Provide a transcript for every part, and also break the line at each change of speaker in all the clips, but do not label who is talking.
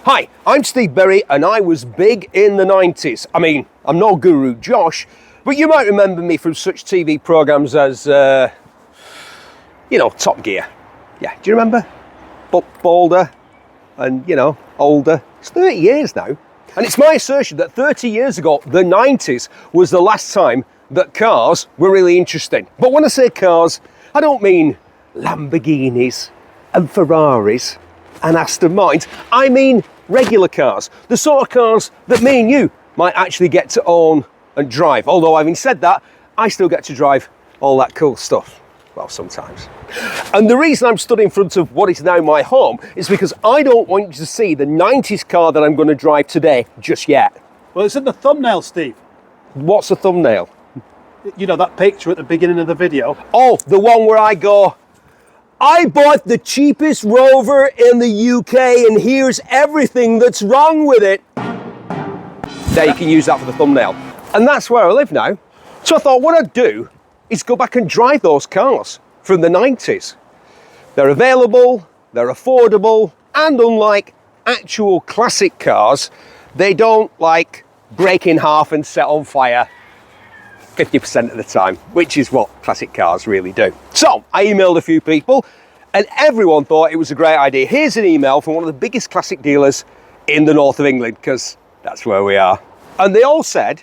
Hi, I'm Steve Berry and I was big in the 90s. I mean, I'm no Guru Josh, but you might remember me from such TV programmes as, Top Gear. Yeah, do you remember? Bolder and, older. It's 30 years now. And it's my assertion that 30 years ago, the 90s was the last time that cars were really interesting. But when I say cars, I don't mean Lamborghinis and Ferraris and Aston Martins. I mean regular cars, the sort of cars that me and you might actually get to own and drive. Although having said that, I still get to drive all that cool stuff. Well, sometimes. And the reason I'm stood in front of what is now my home is because I don't want you to see the 90s car that I'm going to drive today just yet.
Well, it's in the thumbnail, Steve.
What's the thumbnail?
You know, that picture at the beginning of the video?
Oh, the one where I go, I bought the cheapest Rover in the UK and here's everything that's wrong with it. There, you can use that for the thumbnail. And that's where I live now. So I thought what I'd do is go back and drive those cars from the 90s. They're available, they're affordable, and unlike actual classic cars, they don't break in half and set on fire 50% of the time, which is what classic cars really do. So I emailed a few people and everyone thought it was a great idea. Here's an email from one of the biggest classic dealers in the north of England, because that's where we are. And they all said,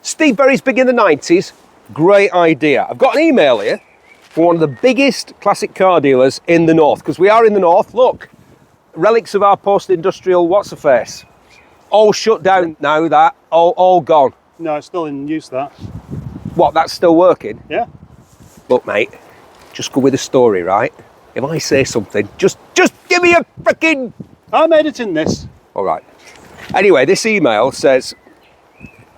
Steve Berry's big in the 90s, great idea. I've got an email here from one of the biggest classic car dealers in the north, because we are in the north. Look, relics of our post-industrial what's-a-face. All shut down now, that, all gone.
No, it's still in use, that.
What, that's still working?
Yeah.
Look, mate, just go with the story, right? If I say something, just give me a freaking...
I'm editing this.
All right. Anyway, this email says,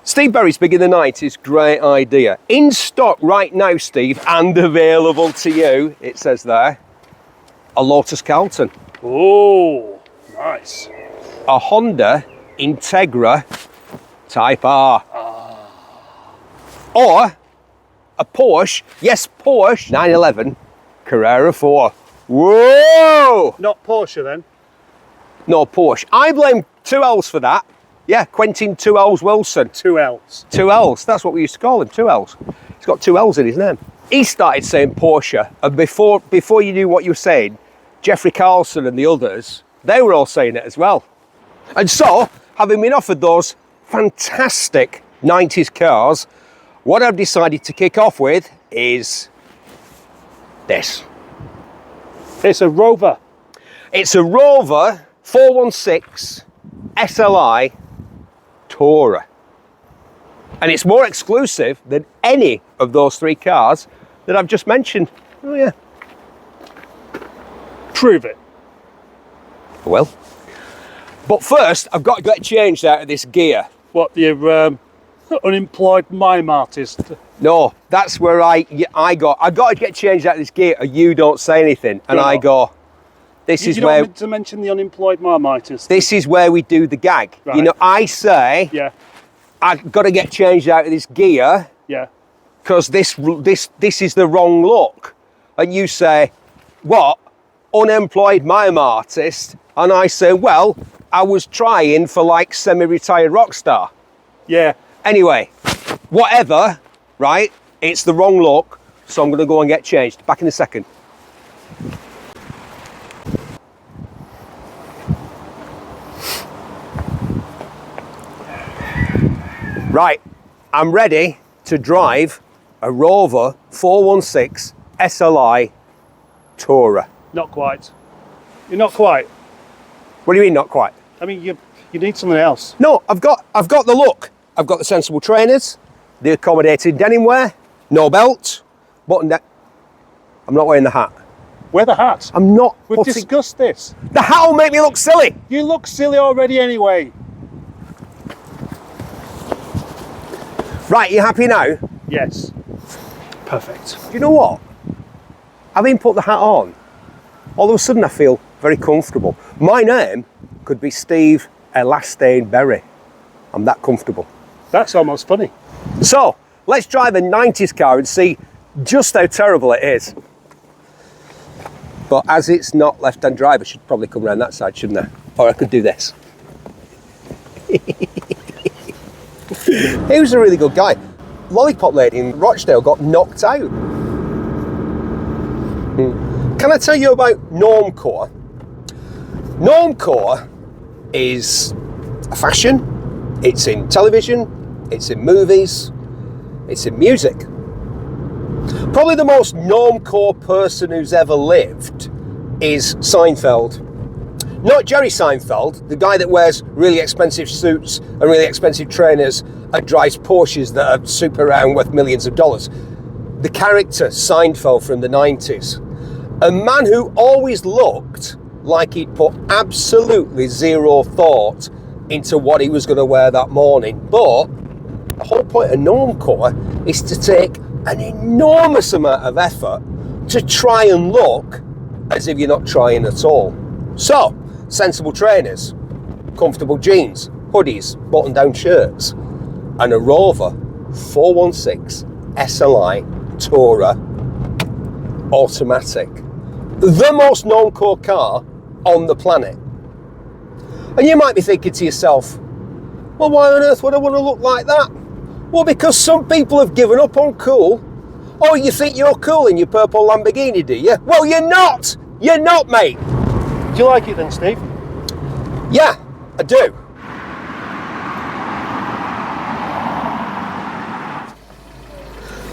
Steve Berry's big in the 90s, great idea. In stock right now, Steve, and available to you, it says there, a Lotus Carlton.
Oh, nice.
A Honda Integra Type R. Or a Porsche, yes, Porsche 911 Carrera 4. Whoa!
Not Porsche then?
No, Porsche. I blame 2 L's for that. Yeah, Quentin 2 L's Wilson.
2 L's.
2 L's, that's what we used to call him, 2 L's. He's got 2 L's in his name. He started saying Porsche, and before you knew what you were saying, Jeffrey Carlson and the others, they were all saying it as well. And so, having been offered those fantastic 90s cars, what I've decided to kick off with is this.
It's a Rover.
It's a Rover 416 SLI Tourer. And it's more exclusive than any of those 3 cars that I've just mentioned. Oh yeah.
Prove it.
Well. But first, I've got to get changed out of this gear.
What, the unemployed mime artist?
No, that's where I got to get changed out of this gear or you don't say anything. And I go, this is where...
You don't want to mention the unemployed mime artist?
This is where we do the gag. Right. You know, I say,
yeah,
I've got to get changed out of this gear.
Yeah.
Because this is the wrong look. And you say, what? Unemployed mime artist? And I say, well, I was trying for semi-retired rock star.
Yeah.
Anyway, whatever, right? It's the wrong look, so I'm going to go and get changed. Back in a second. Right, I'm ready to drive a Rover 416 SLI Tourer.
Not quite. You're not quite.
What do you mean, not quite?
I mean, you need something else.
No, I've got the look. I've got the sensible trainers, the accommodating denim wear, no belt, button down. I'm not wearing the hat.
Wear the hat.
I'm not.
We've discussed this.
The hat will make me look silly.
You look silly already anyway.
Right, you happy now?
Yes. Perfect.
Do you know what? Having put the hat on, all of a sudden I feel very comfortable. My name could be Steve Elastine Berry. I'm that comfortable.
That's almost funny.
So, let's drive a 90s car and see just how terrible it is. But as it's not left-hand drive, I should probably come around that side, shouldn't I? Or I could do this. He was a really good guy. Lollipop Lady in Rochdale got knocked out. Can I tell you about normcore? Normcore is a fashion. It's in television, it's in movies, it's in music. Probably the most normcore person who's ever lived is Seinfeld. Not Jerry Seinfeld, the guy that wears really expensive suits and really expensive trainers and drives Porsches that are super round worth millions of dollars. The character Seinfeld from the 90s. A man who always looked like he'd put absolutely zero thought into what he was going to wear that morning. But the whole point of normcore is to take an enormous amount of effort to try and look as if you're not trying at all. So, sensible trainers, comfortable jeans, hoodies, button-down shirts, and a Rover 416 SLI Tourer automatic. The most normcore car on the planet. And you might be thinking to yourself, well, why on earth would I want to look like that? Well, because some people have given up on cool. Oh, you think you're cool in your purple Lamborghini, do you? Well, you're not. You're not, mate.
Do you like it then, Steve?
Yeah, I do.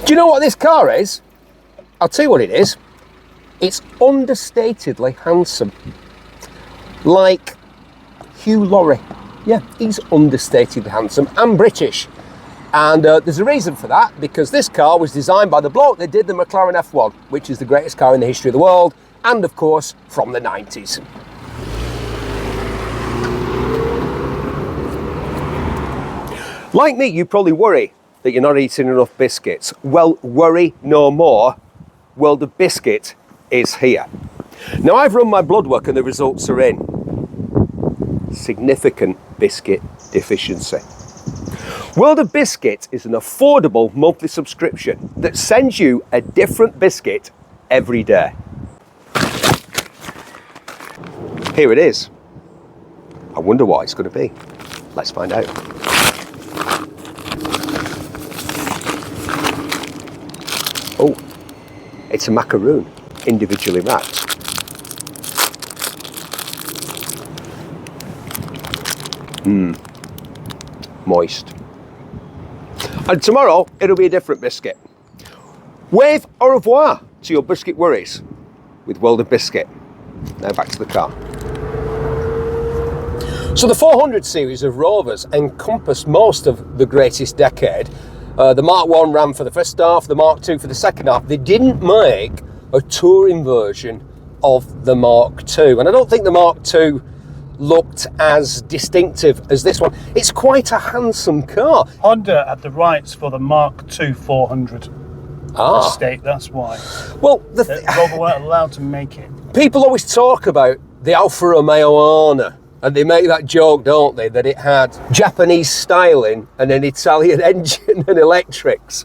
Do you know what this car is? I'll tell you what it is. It's understatedly handsome. Like Hugh Laurie. Yeah, he's understatedly handsome and British. And there's a reason for that, because this car was designed by the bloke that did the McLaren F1, which is the greatest car in the history of the world, and of course, from the 90s. Like me, you probably worry that you're not eating enough biscuits. Well, worry no more. World of Biscuit is here. Now, I've run my blood work and the results are in. Significant biscuit deficiency. World of Biscuit is an affordable monthly subscription that sends you a different biscuit every day. Here it is. I wonder what it's going to be. Let's find out. Oh, it's a macaroon, individually wrapped. Moist. And tomorrow, it'll be a different biscuit. Wave au revoir to your biscuit worries with World of Biscuit. Now back to the car. So the 400 series of Rovers encompass most of the greatest decade. The Mark 1 ran for the first half, the Mark 2 for the second half. They didn't make a touring version of the Mark 2. And I don't think the Mark 2 looked as distinctive as this one. It's quite a handsome car.
Honda had the rights for the Mark II 400 estate, that's why.
Well,
Rover weren't allowed to make it.
People always talk about the Alfa Romeo Arna, and they make that joke, don't they, that it had Japanese styling and an Italian engine and electrics.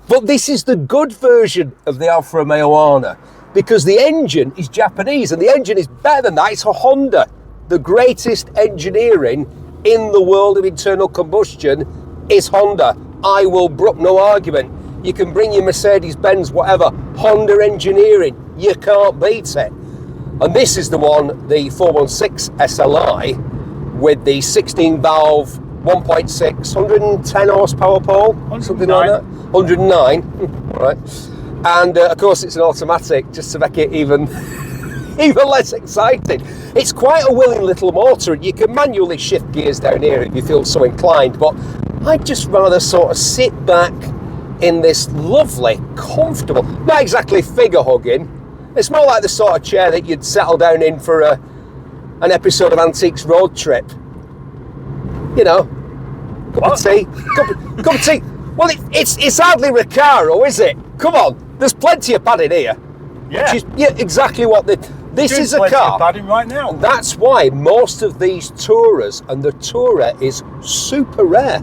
But this is the good version of the Alfa Romeo Arna, because the engine is Japanese, and the engine is better than that. It's a Honda. The greatest engineering in the world of internal combustion is Honda. I will brook no argument. You can bring your Mercedes-Benz, whatever, Honda engineering, you can't beat it. And this is the one, the 416 SLI, with the 16-valve, 1.6, 110 horsepower, Paul?
109.
Something like that? 109, all right. And of course it's an automatic, just to make it even less exciting. It's quite a willing little motor, and you can manually shift gears down here if you feel so inclined, but I'd just rather sort of sit back in this lovely, comfortable, not exactly figure hugging, it's more like the sort of chair that you'd settle down in for an episode of Antiques Road Trip. You know, cup of tea. Cup of tea. Well, it's hardly Recaro, is it? Come on, there's plenty of padding here.
Yeah.
Exactly what this is a car.
Padding right now.
That's why most of these Tourers, and the Tourer is super rare.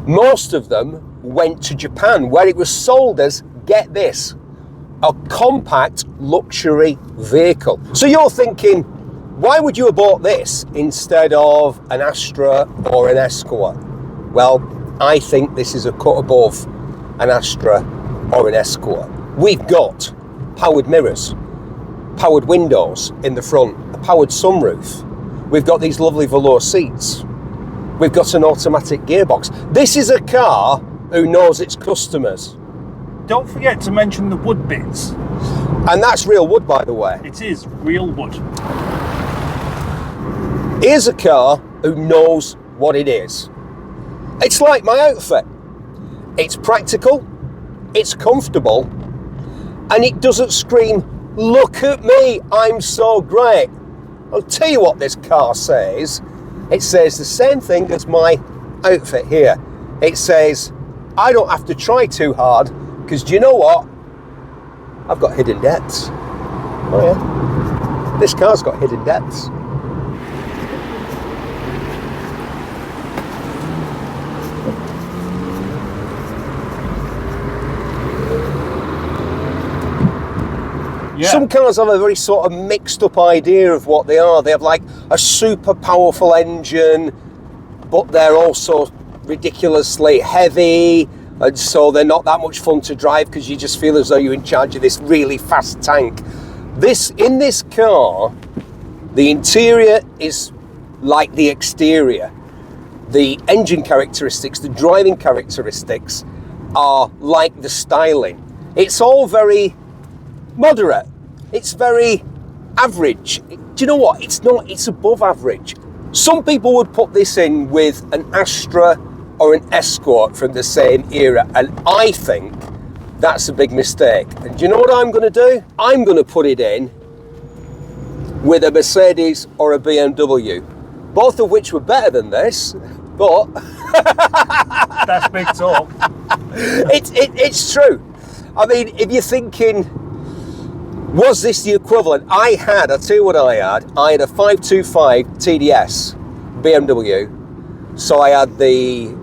Most of them went to Japan, where it was sold as, get this, a compact luxury vehicle. So you're thinking, Why would you have bought this instead of an Astra or an Escort? Well, I think this is a cut above an Astra or an Escort. We've got powered mirrors, powered windows in the front, a powered sunroof. We've got these lovely velour seats. We've got an automatic gearbox. This is a car who knows its customers.
Don't forget to mention the wood bits.
And that's real wood, by the way.
It is real wood.
Here's a car who knows what it is. It's like my outfit. It's practical, it's comfortable, and it doesn't scream, look at me, I'm so great. I'll tell you what this car says. It says the same thing as my outfit here. It says, I don't have to try too hard, because do you know what? I've got hidden depths. Oh yeah, this car's got hidden depths.
Yeah.
Some cars have a very sort of mixed up idea of what they are. They have like a super powerful engine, but they're also ridiculously heavy, and so they're not that much fun to drive because you just feel as though you're in charge of this really fast tank. In this car, the interior is like the exterior. The engine characteristics, the driving characteristics are like the styling. It's all very moderate. It's very average. Do you know what? It's not, it's above average. Some people would put this in with an Astra or an Escort from the same era, and I think that's a big mistake. And do you know what I'm going to do? I'm going to put it in with a Mercedes or a BMW, both of which were better than this, but
That's big talk.
it's true. I mean, if you're thinking, was this the equivalent? I'll tell you what I had a 525 TDS BMW. So I had the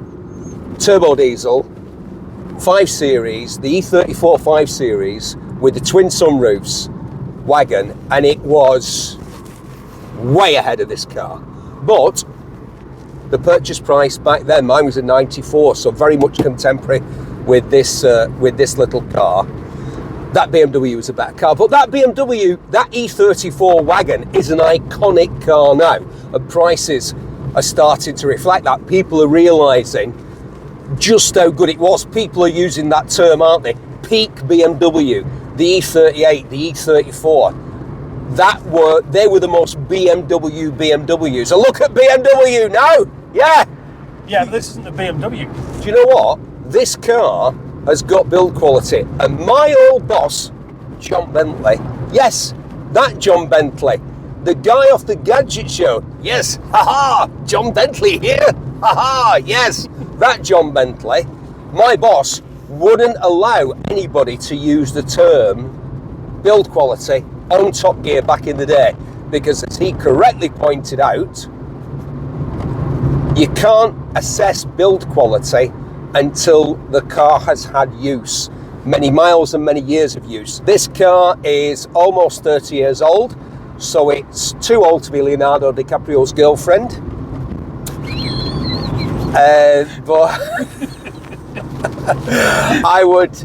turbo diesel 5 Series, the E34 5 Series with the twin sunroofs wagon, and it was way ahead of this car. But the purchase price back then, mine was a 94, so very much contemporary with this little car. That BMW was a better car, but that BMW, that E34 wagon is an iconic car now, and prices are starting to reflect that. People are realising just how good it was. People are using that term, aren't they? Peak BMW, the E38, the E34. They were the most BMWs. And look at BMW now, yeah.
Yeah, but this isn't a BMW.
Do you know what? This car has got build quality, and my old boss, John Bentley, yes, that John Bentley, the guy off the Gadget Show, yes, haha, John Bentley here, haha, yes, that John Bentley, my boss wouldn't allow anybody to use the term build quality on Top Gear back in the day, because as he correctly pointed out, you can't assess build quality until the car has had use, many miles and many years of use. This car is almost 30 years old, so it's too old to be Leonardo DiCaprio's girlfriend. But I would,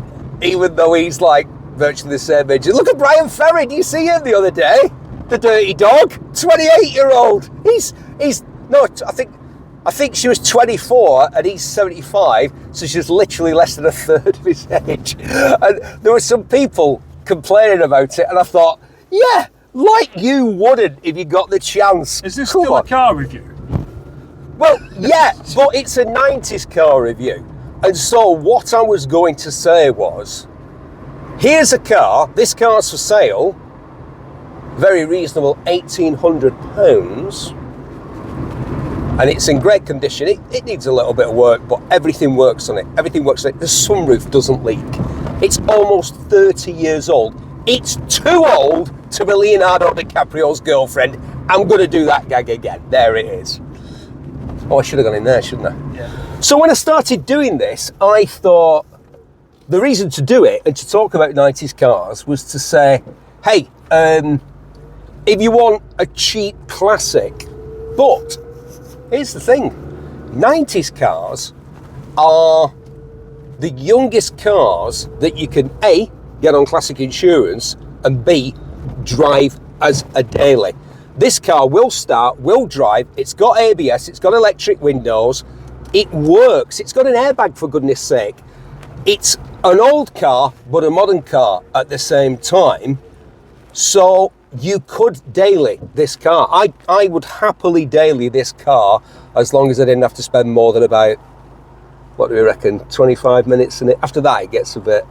even though he's like virtually the same age. Look at Brian Ferry, do you see him the other day? The dirty dog, 28-year-old. I think she was 24 and he's 75, so she's literally less than a third of his age. And there were some people complaining about it, and I thought, yeah, like you wouldn't if you got the chance.
Is this still a car review?
Well, yeah, but it's a 90s car review. And so what I was going to say was, here's a car, this car's for sale, very reasonable, £1,800. And it's in great condition. It needs a little bit of work, but everything works on it. Everything works on it. The sunroof doesn't leak. It's almost 30 years old. It's too old to be Leonardo DiCaprio's girlfriend. I'm going to do that gag again. There it is. Oh, I should have gone in there, shouldn't I?
Yeah.
So when I started doing this, I thought the reason to do it and to talk about 90s cars was to say, hey, if you want a cheap classic. But here's the thing, 90s cars are the youngest cars that you can A, get on classic insurance, and B, drive as a daily. This car will start, will drive, it's got ABS, it's got electric windows, it works, it's got an airbag for goodness sake. It's an old car, but a modern car at the same time. So you could daily this car. I would happily daily this car as long as I didn't have to spend more than about, what do we reckon, 25 minutes in it. After that, it gets a bit...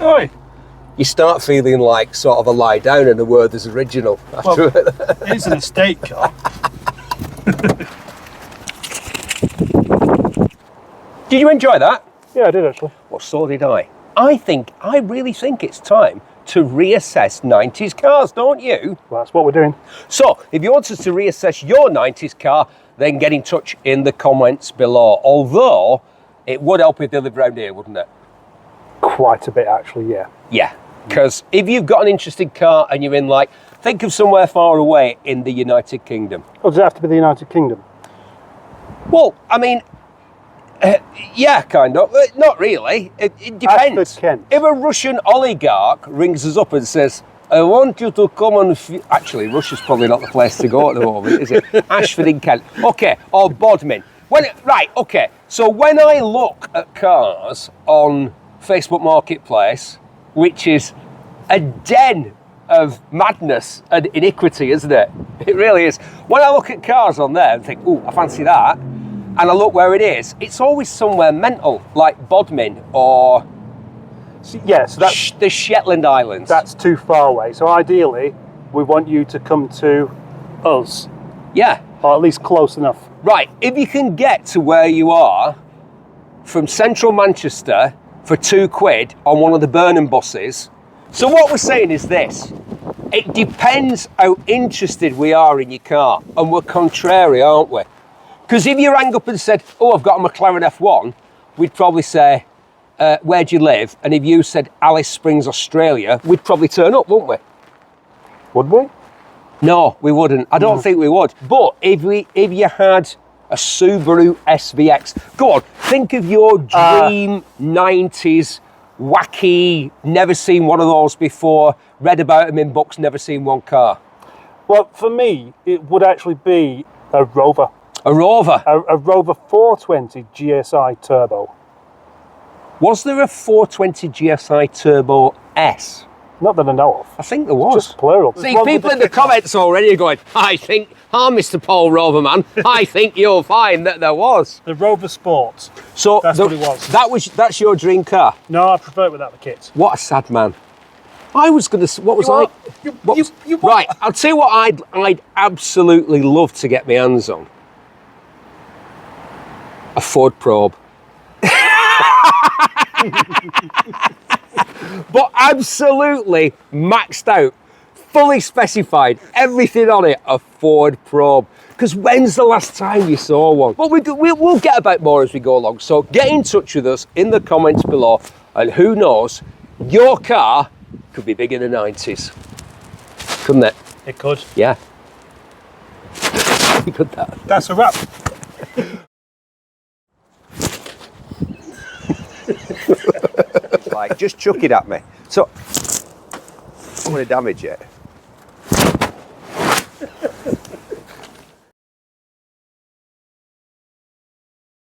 Oi.
You start feeling like sort of a lie down and a Werther's original. After
Well, it's an estate car.
Did you enjoy that?
Yeah, I did actually.
Well, so did I. I really think it's time to reassess 90s cars, don't you?
Well, that's what we're doing.
So, if you want us to reassess your 90s car, then get in touch in the comments below. Although, it would help if they lived around here, wouldn't it?
Quite a bit, actually, yeah.
Yeah, because if you've got an interesting car and you're in, like, think of somewhere far away in the United Kingdom.
Oh, does it have to be the United Kingdom?
Well, I mean, yeah, kind of. Not really. It depends.
Ashford, Kent.
If a Russian oligarch rings us up and says, I want you to come and... Actually, Russia's probably not the place to go at the moment, is it? Ashford in Kent. Okay, or Bodmin. Right, okay. So when I look at cars on Facebook Marketplace, which is a den of madness and iniquity, isn't it? It really is. When I look at cars on there and think, ooh, I fancy that, and I look where it is, it's always somewhere mental, like Bodmin or
Yeah, so that's,
the Shetland Islands.
that's too far away. So ideally, we want you to come to us,
Yeah,
or at least close enough.
right. If you can get to where you are from central Manchester for £2 on one of the Burnham buses. So what we're saying is this. It depends how interested we are in your car, and we're contrary, aren't we? Because if you rang up and said, oh, I've got a McLaren F1, we'd probably say, where do you live? And if you said Alice Springs, Australia, we'd probably turn up, wouldn't we?
Would we?
No, we wouldn't. I don't think we would. But if you had a Subaru SVX, go on, think of your dream 90s, wacky, never seen one of those before, read about them in books, never seen one car.
Well, for me, it would actually be a Rover.
A Rover.
A Rover 420 GSI Turbo.
Was there a 420 GSI Turbo S?
Not that I know of.
I think there was.
Just plural.
See, people in the comments already are going, Mr. Paul Roverman, I think you'll find that there was.
The Rover Sport.
So
That's what it was.
That's your dream car?
No, I prefer it without the kit.
What a sad man. I was going to, what was I? Right, I'll tell you what I'd absolutely love to get my hands on. A Ford Probe. But absolutely maxed out, fully specified, everything on it, a Ford Probe. Because when's the last time you saw one? Well, we'll get about more as we go along. So get in touch with us in the comments below, and who knows, your car could be big in the 90s. Couldn't it?
It could.
Yeah. You could that.
That's a wrap.
Like, just chuck it at me. So, I'm going to damage it.